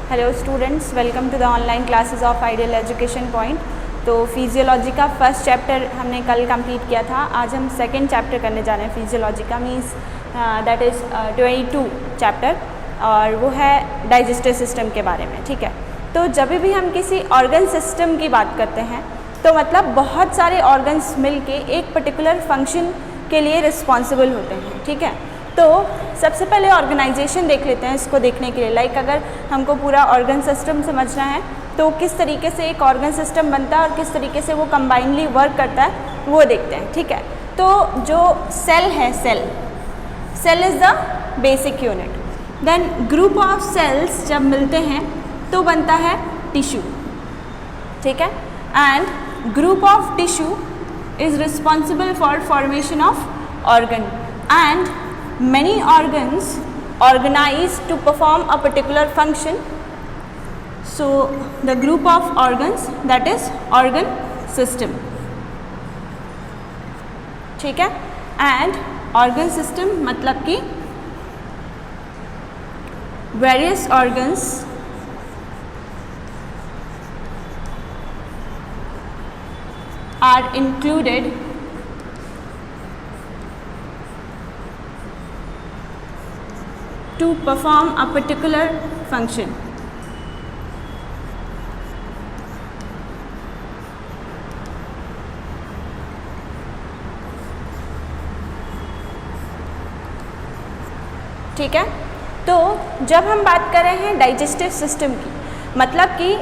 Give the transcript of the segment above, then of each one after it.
Hello students, welcome to the online classes of Ideal Education Point. तो physiology का first chapter हमने कल complete किया था। आज हम सेकंड चैप्टर करने जा रहे हैं फिजियोलॉजी का, मीन्स दैट इज़ 22 चैप्टर, और वो है डाइजेस्टिव सिस्टम के बारे में। ठीक है, तो जब भी हम किसी ऑर्गन सिस्टम की बात करते हैं तो मतलब बहुत सारे ऑर्गन्स मिलके एक पर्टिकुलर फंक्शन के लिए रिस्पॉन्सिबल होते हैं। ठीक है, तो सबसे पहले ऑर्गेनाइजेशन देख लेते हैं इसको देखने के लिए। लाइक अगर हमको पूरा ऑर्गन सिस्टम समझना है तो किस तरीके से एक ऑर्गन सिस्टम बनता है और किस तरीके से वो कंबाइनली वर्क करता है वो देखते हैं। ठीक है, तो जो सेल है, cell is the basic unit. Then group of cells जब मिलते हैं तो बनता है टिश्यू। ठीक है, and group of tissue is responsible for formation of organ, and many organs organize to perform a particular function. So the group of organs, that is organ system. ठीक है, and organ system मतलब कि various organs are included to perform a particular function. ठीक है, तो जब हम बात कर रहे हैं डाइजेस्टिव सिस्टम की, मतलब कि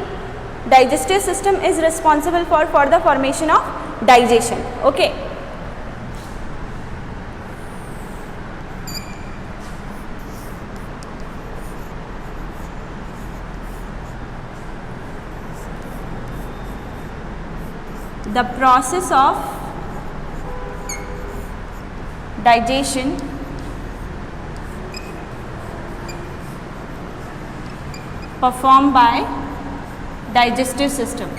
digestive system is responsible for the formation of digestion. Okay, the process of digestion performed by digestive system.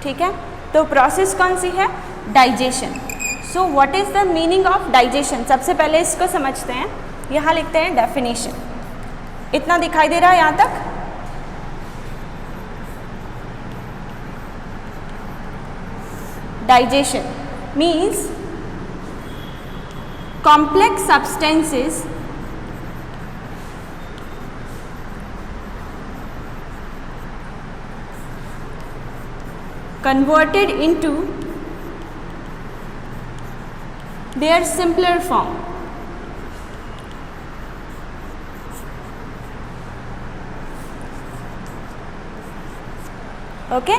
ठीक है, तो प्रोसेस कौन सी है? Digestion. So what is the meaning of digestion? सबसे पहले इसको समझते हैं। यहाँ लिखते हैं डेफिनेशन। इतना दिखाई दे रहा है यहाँ तक? Digestion means complex substances converted into their simpler form. Okay,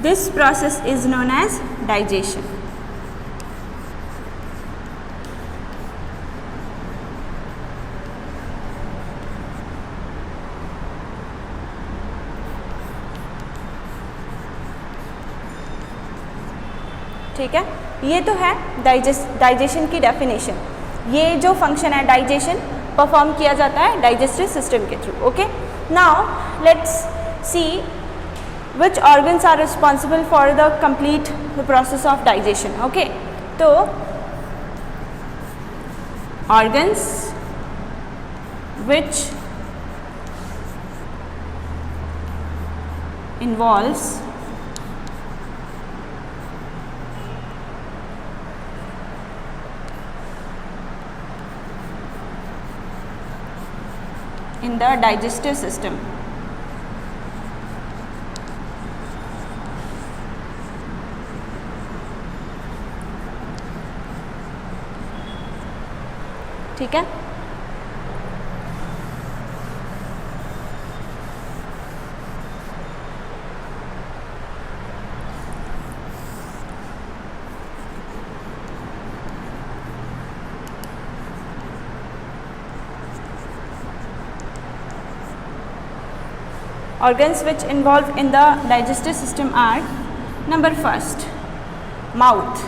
this process is known as digestion. ठीक है, ये तो है डाइजेशन की डेफिनेशन। ये जो फंक्शन है डाइजेशन परफॉर्म किया जाता है डाइजेस्टिव सिस्टम के through. Okay, now let's see which organs are responsible for the complete the process of digestion. Okay, तो organs which involves in the digestive system. ठीक है, organs which involved in the digestive system are: number first, mouth.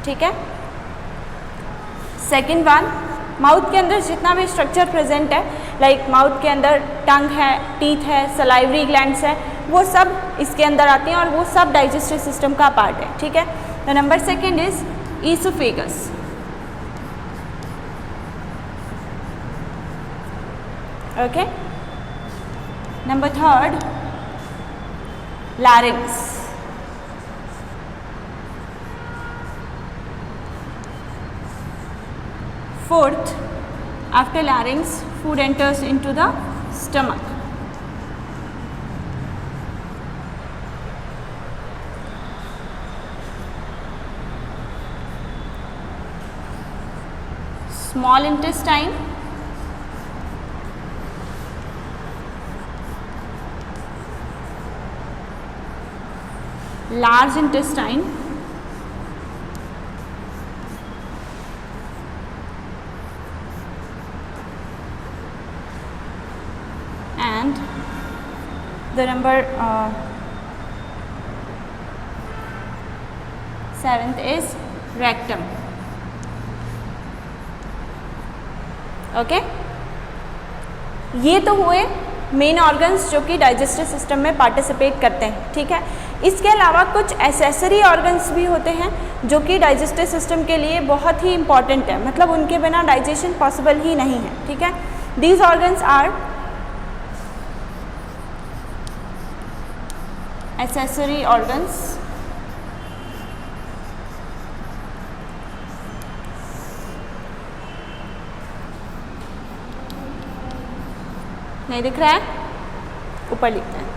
ठीक है, second one, mouth के अंदर जितना भी structure present है लाइक माउथ के अंदर टंग है, टीथ है, सलाइवरी ग्लैंड्स है, वो सब इसके अंदर आती हैं और वो सब डाइजेस्टिव सिस्टम का पार्ट है, ठीक है। तो number second is oesophagus. Okay, number third larynx. Fourth, after larynx, food enters into the stomach. Small intestine, large intestine, and the number 7th is rectum. Okay, ये तो हुए मेन ऑर्गन्स जो कि डाइजेस्टिव सिस्टम में participate करते हैं, ठीक है। इसके अलावा कुछ एसेसरी ऑर्गन्स भी होते हैं जो कि डाइजेस्टिव सिस्टम के लिए बहुत ही इंपॉर्टेंट है, मतलब उनके बिना डाइजेशन पॉसिबल ही नहीं है, ठीक है। These organs are accessory organs, नहीं दिख रहा है, ऊपर लिखते हैं।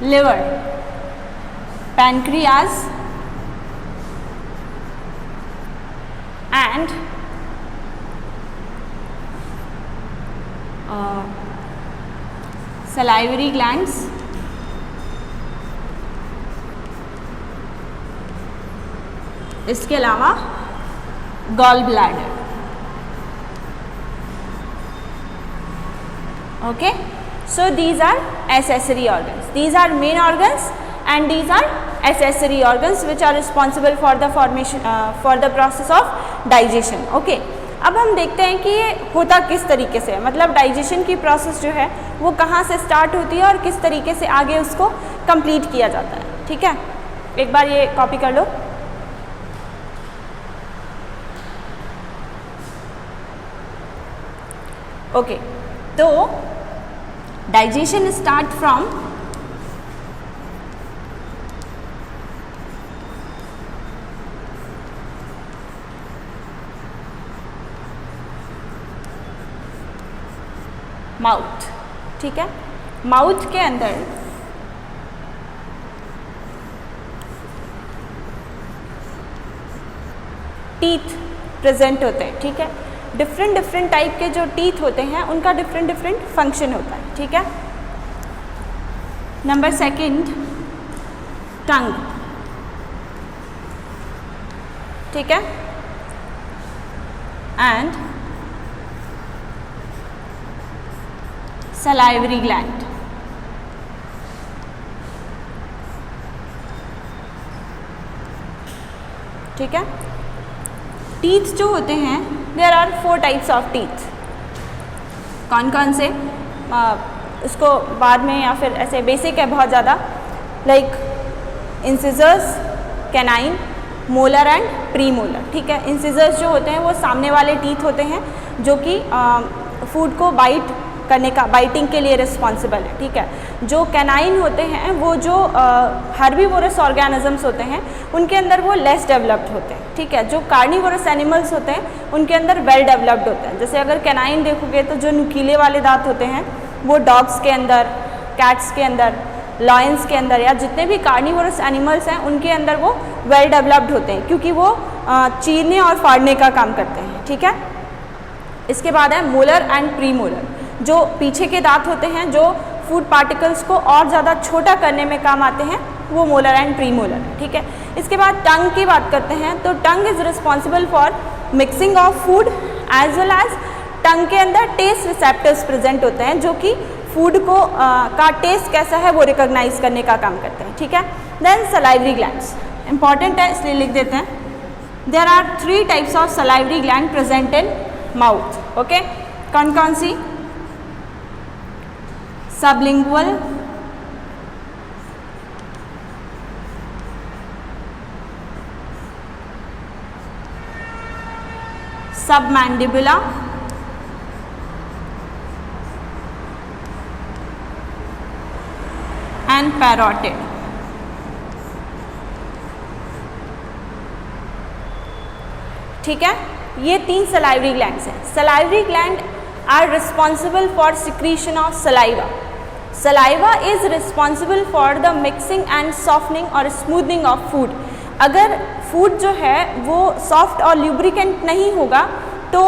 Liver, pancreas and salivary glands, इसके अलावा gall bladder. Okay, so these are accessory organs, these are main organs and these are accessory organs which are responsible for the formation for the process of digestion. Okay, अब हम देखते हैं कि ये होता किस तरीके से है, मतलब डाइजेशन की प्रोसेस जो है वो कहाँ से स्टार्ट होती है और किस तरीके से आगे उसको कंप्लीट किया जाता है, ठीक है। एक बार ये कॉपी कर लो। ओके, तो डाइजेशन स्टार्ट फ्रॉम माउथ, ठीक है। माउथ के अंदर टीथ प्रेजेंट होते हैं, ठीक है। डिफरेंट टाइप के जो टीथ होते हैं उनका डिफरेंट फंक्शन होता है, ठीक है। नंबर सेकंड, टंग, ठीक है, एंड salivary gland, ठीक है। टीथ जो होते हैं, there are 4 types of teeth. कौन कौन से, उसको बाद में या फिर ऐसे बेसिक है बहुत ज़्यादा, like incisors, canine, molar and pre molar, ठीक है। इंसिजर्स जो होते हैं वो सामने वाले टीथ होते हैं जो कि फूड को बाइट करने का, बाइटिंग के लिए रिस्पॉन्सिबल है, ठीक है। जो कैनाइन होते हैं वो जो हर्बीवोरस ऑर्गेनिजम्स होते हैं उनके अंदर वो लेस डेवलप्ड होते हैं, ठीक है। जो कार्निवोरस एनिमल्स होते हैं उनके अंदर वेल डेवलप्ड होते हैं। जैसे अगर कैनाइन देखोगे तो जो नुकीले वाले दांत होते हैं वो डॉग्स के अंदर, कैट्स के अंदर, लॉयंस के अंदर या जितने भी कार्निवोरस एनिमल्स हैं उनके अंदर वो वेल डेवलप्ड होते हैं क्योंकि वो चीरने और फाड़ने का काम करते हैं, ठीक है। इसके बाद है मोलर एंड प्री मोलर, जो पीछे के दांत होते हैं जो फूड पार्टिकल्स को और ज़्यादा छोटा करने में काम आते हैं वो मोलर एंड प्री मोलर है, ठीक है। इसके बाद टंग की बात करते हैं, तो tongue is responsible for mixing of food as well as tongue के अंदर टेस्ट रिसेप्टर्स प्रेजेंट होते हैं जो कि फूड को का टेस्ट कैसा है वो रिकॉग्नाइज करने का काम करते हैं, ठीक है। देन सलाइवरी ग्लैंड्स इंपॉर्टेंट है इसलिए लिख देते हैं। There are 3 types of salivary gland present in mouth, okay. कौन कौन सी? Sublingual, submandibular, and parotid. ठीक है, ये 3 सलाइवरी ग्लैंड्स हैं। Salivary gland are responsible for secretion of saliva. Saliva is responsible for the mixing and softening और smoothening of food. अगर food जो है वो सॉफ्ट और ल्यूब्रिकेंट नहीं होगा तो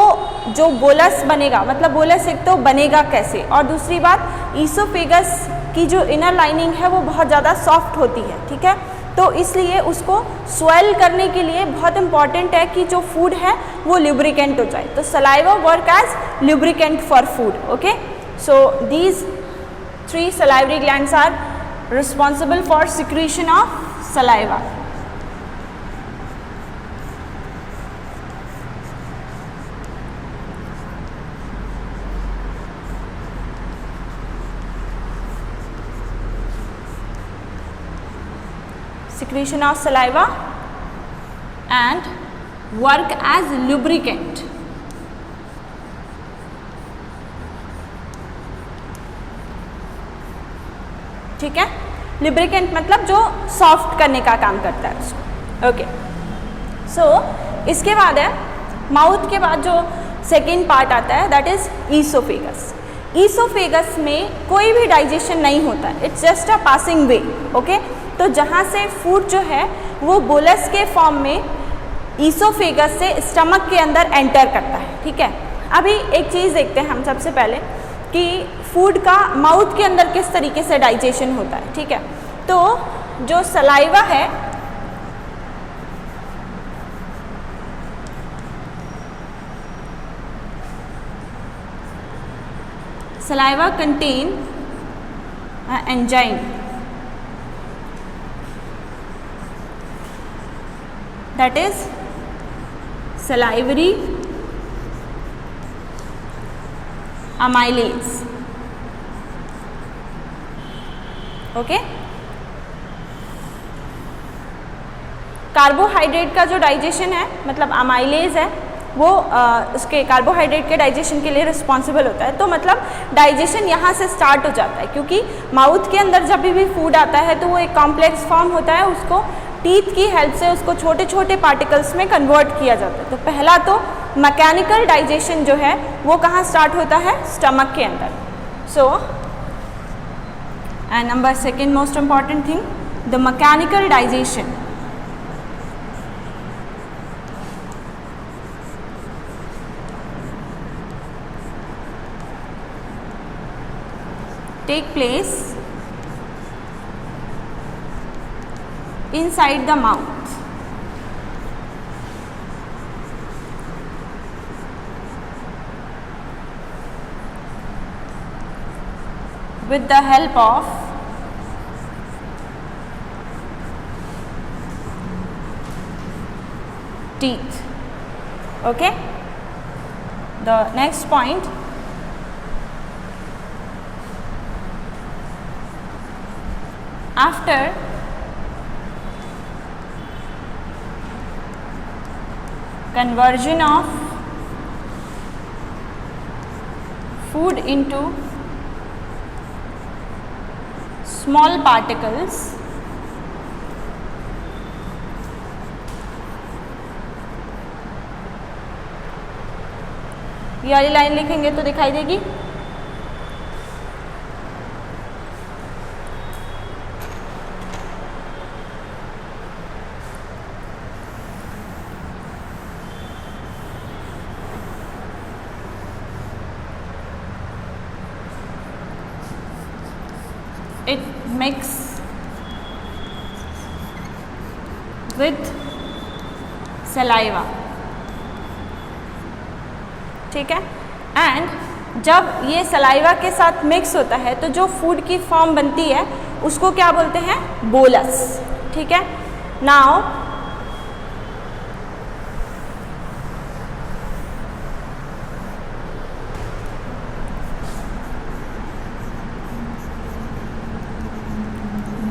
जो बोलस बनेगा, मतलब बोलस एक तो बनेगा कैसे, और दूसरी बात ईसोफेगस की जो इनर लाइनिंग है वो बहुत ज़्यादा सॉफ्ट होती है, ठीक है। तो इसलिए उसको स्वेल करने के लिए बहुत इंपॉर्टेंट है कि जो फूड है वो ल्यूब्रिकेंट हो जाए। तो saliva work as lubricant for food, okay. So these 3 salivary glands are responsible for secretion of saliva. Secretion of saliva and work as lubricant. ठीक है, लिब्रिकेंट मतलब जो सॉफ्ट करने का काम करता है उसको, ओके। सो इसके बाद है माउथ के बाद जो सेकेंड पार्ट आता है दैट इज ईसोफेगस। ईसोफेगस में कोई भी डाइजेशन नहीं होता, it's just a passing way, okay. तो जहाँ से फूड जो है वो बोलस के फॉर्म में ईसोफेगस से स्टमक के अंदर एंटर करता है, ठीक है। अभी एक चीज़ देखते हैं हम सबसे पहले कि फूड का माउथ के अंदर किस तरीके से डाइजेशन होता है, ठीक है। तो जो सलाइवा है saliva contain enzyme that is salivary amylase, okay. Carbohydrate का जो डाइजेशन है मतलब अमाइलेज है वो उसके कार्बोहाइड्रेट के डाइजेशन के लिए रिस्पॉन्सिबल होता है। तो मतलब डाइजेशन यहाँ से स्टार्ट हो जाता है, क्योंकि माउथ के अंदर जब भी फूड आता है तो वो एक कॉम्प्लेक्स फॉर्म होता है, उसको टीथ की हेल्प से उसको छोटे छोटे पार्टिकल्स में कन्वर्ट किया जाता है। तो पहला तो मैकेनिकल डाइजेशन जो है वो कहाँ स्टार्ट होता है? स्टमक के अंदर। So and number second most important thing, the mechanical digestion take place inside the mouth. With the help of teeth, okay. The next point, after conversion of food into small particles, ये वाली line लिखेंगे तो दिखाई देगी। It makes with saliva, ठीक है। And जब ये सलाइवा के साथ मिक्स होता है तो जो फूड की फॉर्म बनती है उसको क्या बोलते हैं? बोलस, ठीक है। Now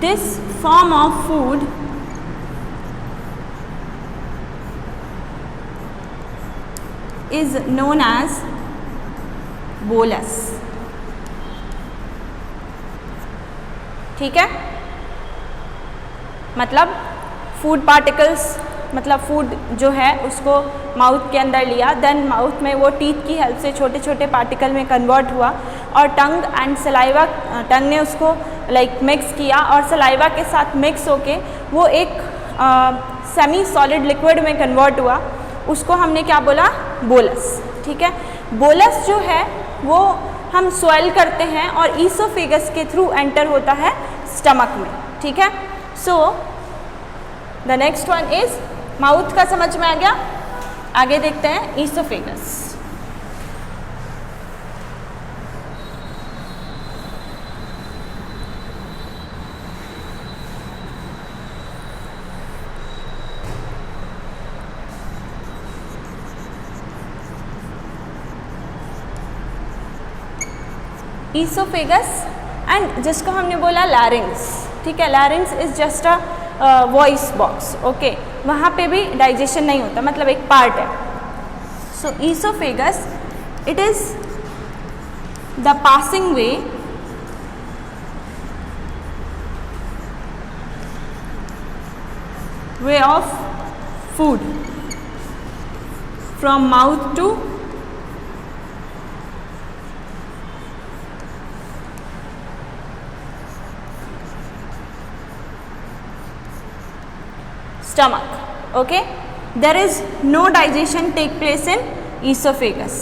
this form of food is known as bolus, ठीक है। मतलब फूड पार्टिकल्स, मतलब फूड जो है उसको माउथ के अंदर लिया, देन माउथ में वो टीथ की हेल्प से छोटे छोटे पार्टिकल में कन्वर्ट हुआ और टंग एंड सलाइवा, टंग ने उसको मिक्स किया और सलाइवा के साथ मिक्स होके वो एक सेमी सॉलिड लिक्विड में कन्वर्ट हुआ, उसको हमने क्या बोला? बोलस, ठीक है। बोलस जो है वो हम स्वेल करते हैं और ईसोफेगस के थ्रू एंटर होता है स्टमक में, ठीक है। So the next one is, mouth का समझ में आ गया, आगे देखते हैं ईसोफेगस। ईसोफेगस एंड जिसको हमने बोला लैरिंग्स, ठीक है। लैरिंग्स is just a voice box, okay. वहाँ पे भी डाइजेशन नहीं होता, मतलब एक पार्ट है। So oesophagus it is the passing way of food from mouth to stomach, okay. There is no digestion take place in esophagus.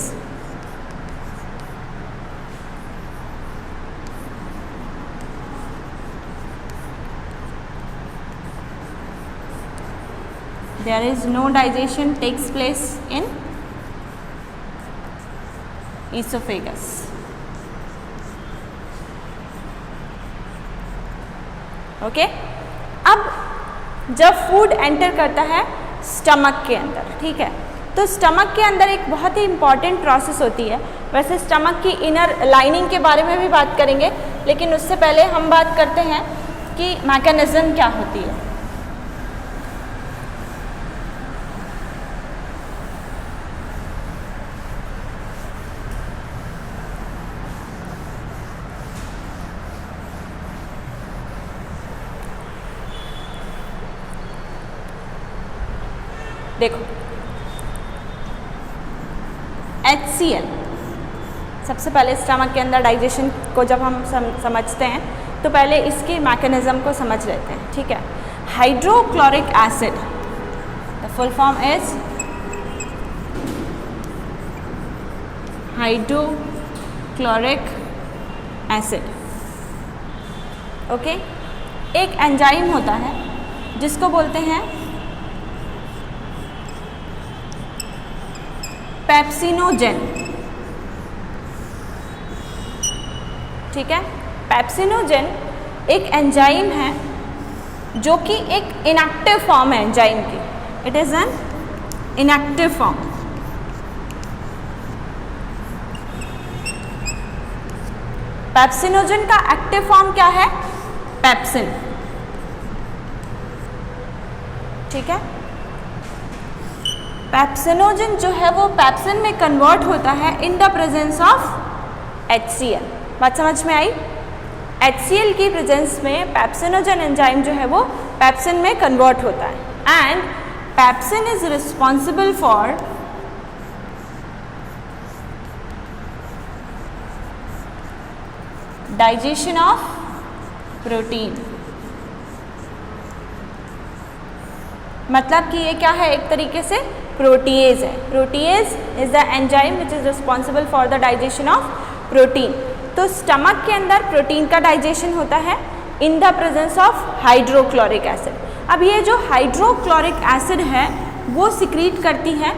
There is no digestion takes place in esophagus. Okay. अब जब food enter करता है stomach के अंदर, ठीक है, तो stomach के अंदर एक बहुत ही इम्पॉर्टेंट प्रोसेस होती है। वैसे स्टमक की इनर लाइनिंग के बारे में भी बात करेंगे, लेकिन उससे पहले हम बात करते हैं कि मैकेनिज्म क्या होती है। देखो HCl, सबसे पहले स्टमक के अंदर डाइजेशन को जब हम समझते हैं तो पहले इसके मैकेनिज्म को समझ लेते हैं, ठीक है। Hydrochloric acid, the full form is hydrochloric acid, okay. एक एंजाइम होता है जिसको बोलते हैं पेप्सिनोजेन, ठीक है। पेप्सिनोजेन एक एंजाइम है जो कि एक इनएक्टिव फॉर्म है एंजाइम की, it is an inactive form. Pepsinogen का एक्टिव फॉर्म क्या है? पेप्सिन, ठीक है। पेप्सिनोजेन जो है वो पेप्सिन में कन्वर्ट होता है in the presence of HCl। बात समझ में आई? HCl की प्रेजेंस में पेप्सिनोजेन एंजाइम जो है वो पेप्सिन में कन्वर्ट होता है and pepsin is responsible for digestion of protein. मतलब कि ये क्या है? एक तरीके से प्रोटीएज है। Protease is the enzyme which is responsible for the digestion of protein. तो स्टमक के अंदर प्रोटीन का डाइजेशन होता है in the presence of hydrochloric acid. अब ये जो हाइड्रोक्लोरिक एसिड है वो सिक्रीट करती है,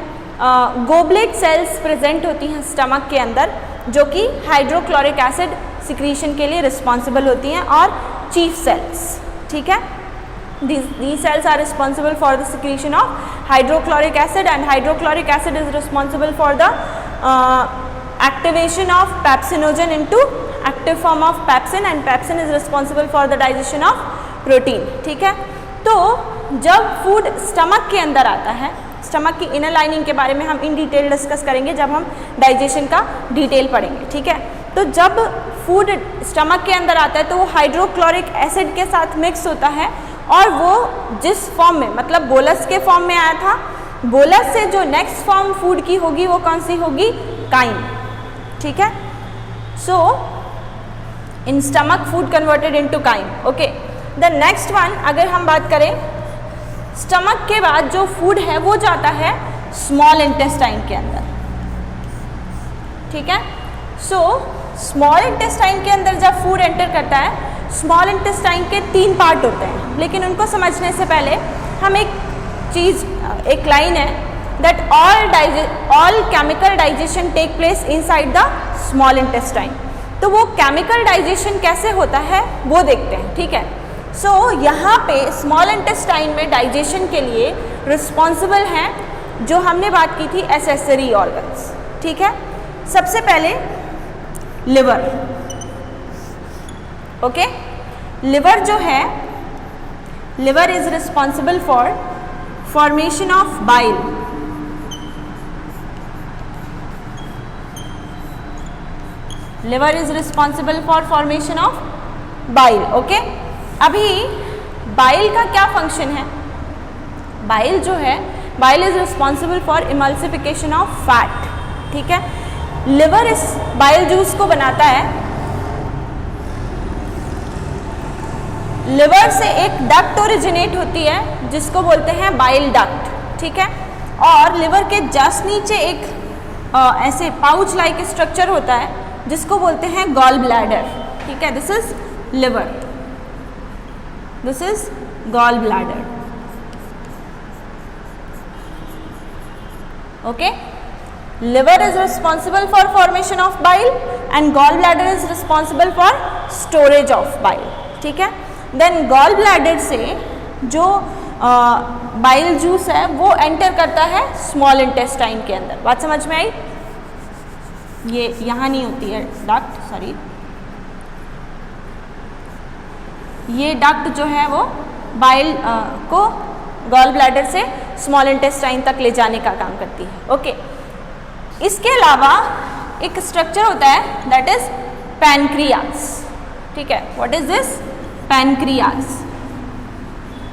गोबलेट सेल्स प्रेजेंट होती हैं स्टमक के अंदर जो कि हाइड्रोक्लोरिक एसिड सिक्रीशन के लिए रिस्पॉन्सिबल होती हैं, और चीफ सेल्स, ठीक है, these cells are responsible for the secretion of hydrochloric acid, and hydrochloric acid is responsible for the activation of pepsinogen into active form of pepsin, and pepsin is responsible for the digestion of protein, ठीक है। तो जब food stomach के अंदर आता है, stomach की inner lining के बारे में हम इन डिटेल डिस्कस करेंगे जब हम डाइजेशन का डिटेल पढ़ेंगे, ठीक है। तो जब फूड स्टमक के अंदर आता है तो वो हाइड्रोक्लोरिक एसिड के साथ मिक्स होता है, और वो जिस फॉर्म में, मतलब बोलस के फॉर्म में आया था, बोलस से जो नेक्स्ट फॉर्म फूड की होगी वो कौन सी होगी, काइम, ठीक है। So in stomach food converted into chyme, okay. The next one, अगर हम बात करें स्टमक के बाद जो फूड है वो जाता है स्मॉल इंटेस्टाइन के अंदर, ठीक है। सो स्मॉल इंटेस्टाइन के अंदर जब फूड एंटर करता है, स्मॉल इंटेस्टाइन के 3 पार्ट होते हैं, लेकिन उनको समझने से पहले हम एक लाइन है that all chemical digestion take place inside the small intestine. तो वो केमिकल डाइजेशन कैसे होता है वो देखते हैं, ठीक है। सो यहाँ पे स्मॉल इंटेस्टाइन में डाइजेशन के लिए रिस्पॉन्सिबल हैं जो हमने बात की थी एसेसरी ऑर्गन्स, ठीक है। सबसे पहले लिवर, ओके। लिवर जो है, liver is responsible for formation of bile, liver is responsible for formation of bile, okay. अभी बाइल का क्या फंक्शन है, बाइल जो है, bile is responsible for emulsification of fat, ठीक है। लिवर इस बाइल जूस को बनाता है, लिवर से एक डक्ट ओरिजिनेट होती है जिसको बोलते हैं बाइल डक्ट, ठीक है। और लिवर के जस्ट नीचे एक ऐसे पाउच लाइक स्ट्रक्चर होता है जिसको बोलते हैं गॉल ब्लैडर, ठीक है। This is liver, this is gall bladder, okay. Liver is responsible for formation of bile and gall bladder is responsible for storage of bile, ठीक है। देन गॉल ब्लैडर से जो बाइल जूस है वो enter करता है स्मॉल इंटेस्टाइन के अंदर। बात समझ में आई? ये यहाँ नहीं होती है डक्ट, सॉरी, ये डक्ट जो है वो बाइल को गॉल ब्लैडर से स्मॉल इंटेस्टाइन तक ले जाने का काम करती है, ओके। इसके अलावा एक स्ट्रक्चर होता है दैट इज पैनक्रियास, ठीक है। What is this? पैनक्रियास,